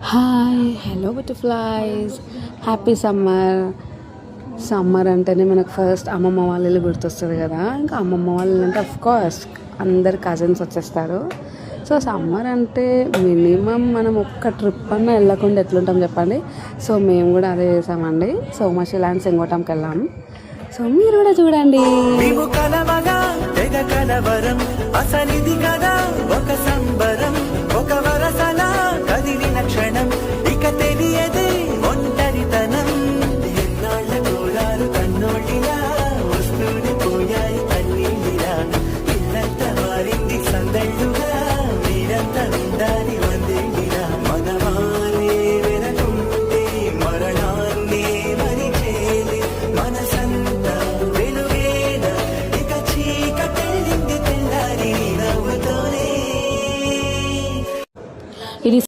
Hi hello butterflies, happy summer. Summer అంటేనే మనకు first అమ్మమ్మ వాళ్ళ ఇల్లు గుర్తొస్తుంది కదా. ఇంకా అమ్మమ్మ వాళ్ళ ఇల్లు అంటే అఫ్కోర్స్ అందరు కజిన్స్ వచ్చేస్తారు. సో సమ్మర్ అంటే మినిమం మనం ఒక్క ట్రిప్ అన్నా వెళ్ళకుండా ఎట్లుంటాం చెప్పండి. సో మేము కూడా అదే చేసామండి. సోమశిల అండ్ సింగోటంకి వెళ్ళాం. సో మీరు కూడా చూడండి. అసలిది కదా ఒక సంబరం, ఒక వరసలా